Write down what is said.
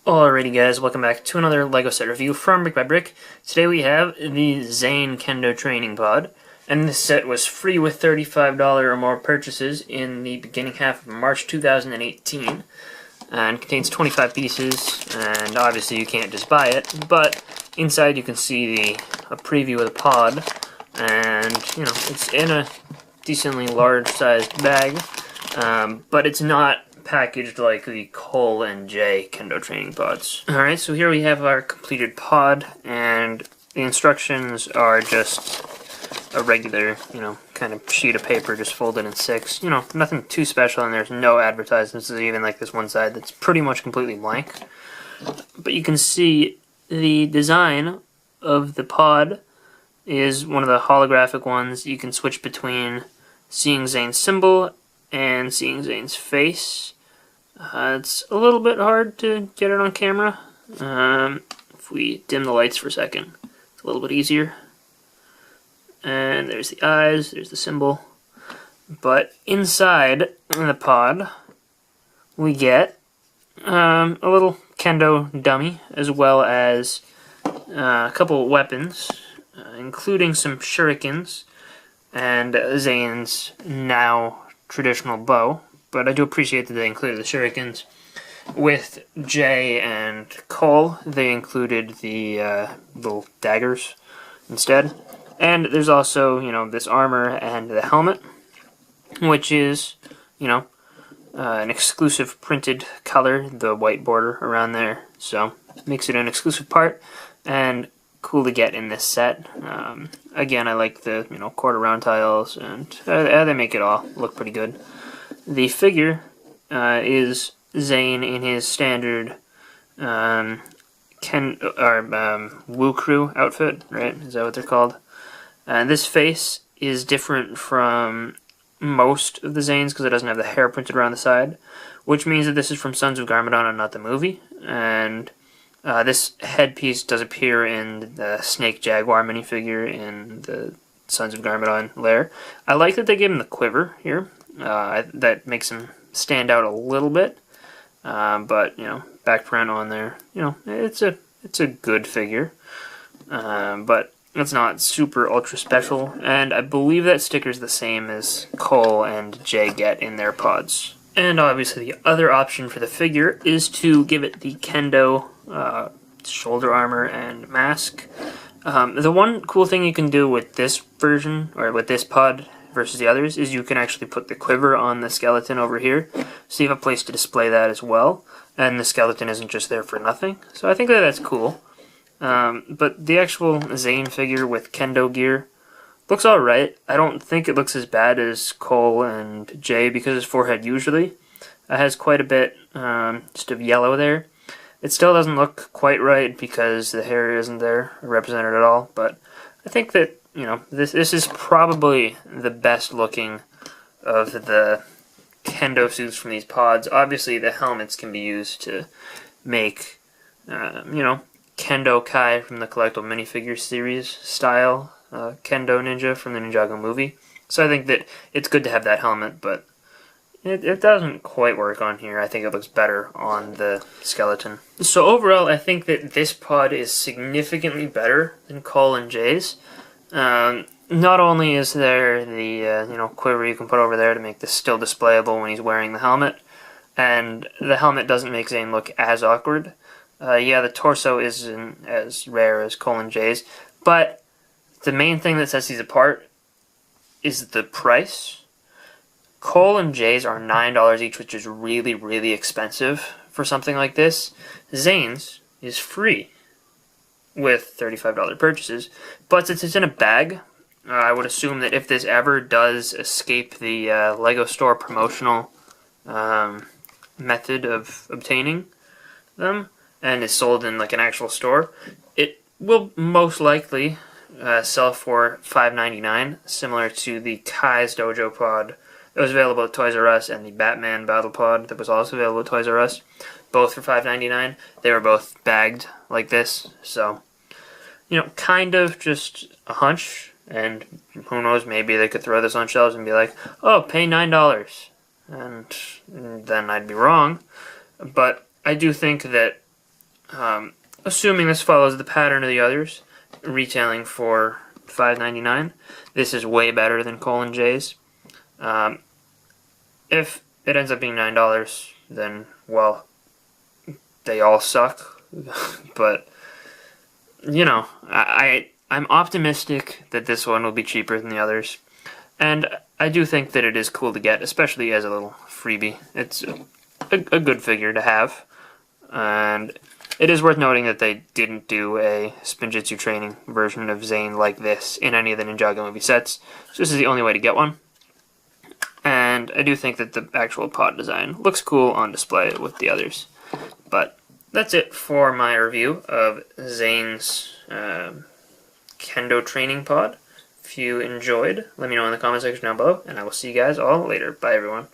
Alrighty guys, welcome back to another LEGO set review from BrickByBrick. Today we have the Zane Kendo Training Pod, and this set was free with $35 or more purchases in the beginning half of March 2018, and contains 25 pieces, and obviously you can't just buy it, but inside you can see a preview of the pod, and you know, it's in a decently large sized bag, but it's not packaged like the Cole and Jay Kendo training pods. Alright, so here we have our completed pod, and the instructions are just a regular, kind of sheet of paper just folded in 6. Nothing too special, and there's no advertisements. There's even like this one side that's pretty much completely blank. But you can see the design of the pod is one of the holographic ones. You can switch between seeing Zane's symbol and seeing Zane's face. It's a little bit hard to get it on camera. If we dim the lights for a second, it's a little bit easier. And there's the eyes, there's the symbol. But inside the pod, we get a little Kendo dummy, as well as a couple of weapons, including some shurikens and Zane's now traditional bow. But I do appreciate that they included the shurikens. With Jay and Cole, they included the little daggers instead. And there's also, this armor and the helmet, which is, an exclusive printed color, the white border around there. So, makes it an exclusive part, and cool to get in this set. Again, I like the, quarter round tiles, and they make it all look pretty good. The figure is Zane in his standard Woo Crew outfit, right? Is that what they're called? This face is different from most of the Zanes because it doesn't have the hair printed around the side, which means that this is from Sons of Garmadon and not the movie. And this headpiece does appear in the Snake Jaguar minifigure in the Sons of Garmadon lair. I like that they gave him the quiver here. That makes him stand out a little bit, but back print on there, it's a good figure, but it's not super ultra special, and I believe that sticker's the same as Cole and Jay get in their pods. And obviously the other option for the figure is to give it the Kendo shoulder armor and mask. The one cool thing you can do with this version, or with this pod, versus the others, is you can actually put the quiver on the skeleton over here, so you have a place to display that as well, and the skeleton isn't just there for nothing. So I think that's cool. But the actual Zane figure with Kendo gear looks alright. I don't think it looks as bad as Cole and Jay, because his forehead usually has quite a bit just of yellow there. It still doesn't look quite right because the hair isn't there represented at all, but I think that this is probably the best looking of the Kendo suits from these pods. Obviously, the helmets can be used to make, Kendo Kai from the collectible minifigure series style Kendo Ninja from the Ninjago movie. So I think that it's good to have that helmet, but it doesn't quite work on here. I think it looks better on the skeleton. So overall, I think that this pod is significantly better than Cole and Jay's. Not only is there the quiver you can put over there to make this still displayable when he's wearing the helmet, and the helmet doesn't make Zane look as awkward. Yeah, the torso isn't as rare as Cole and Jay's, but the main thing that sets these apart is the price. Cole and Jay's are $9 each, which is really, really expensive for something like this. Zane's is free with $35 purchases, but since it's in a bag, I would assume that if this ever does escape the LEGO store promotional method of obtaining them and is sold in like an actual store, it will most likely sell for $5.99, similar to the Kai's Dojo pod that was available at Toys R Us, and the Batman Battle pod that was also available at Toys R Us, both for $5.99. They were both bagged like this, so kind of just a hunch, and who knows, maybe they could throw this on shelves and be like, oh, pay $9, and then I'd be wrong. But I do think that Assuming this follows the pattern of the others, retailing for $5.99. This is way better than Colin J's. If it ends up being $9, then, well, they all suck. But, you know, I'm optimistic that this one will be cheaper than the others. And I do think that it is cool to get, especially as a little freebie. It's a good figure to have. And it is worth noting that they didn't do a Spinjitzu training version of Zane like this in any of the Ninjago movie sets. So this is the only way to get one. And I do think that the actual pod design looks cool on display with the others. But that's it for my review of Zane's Kendo training pod. If you enjoyed, let me know in the comment section down below, and I will see you guys all later. Bye, everyone.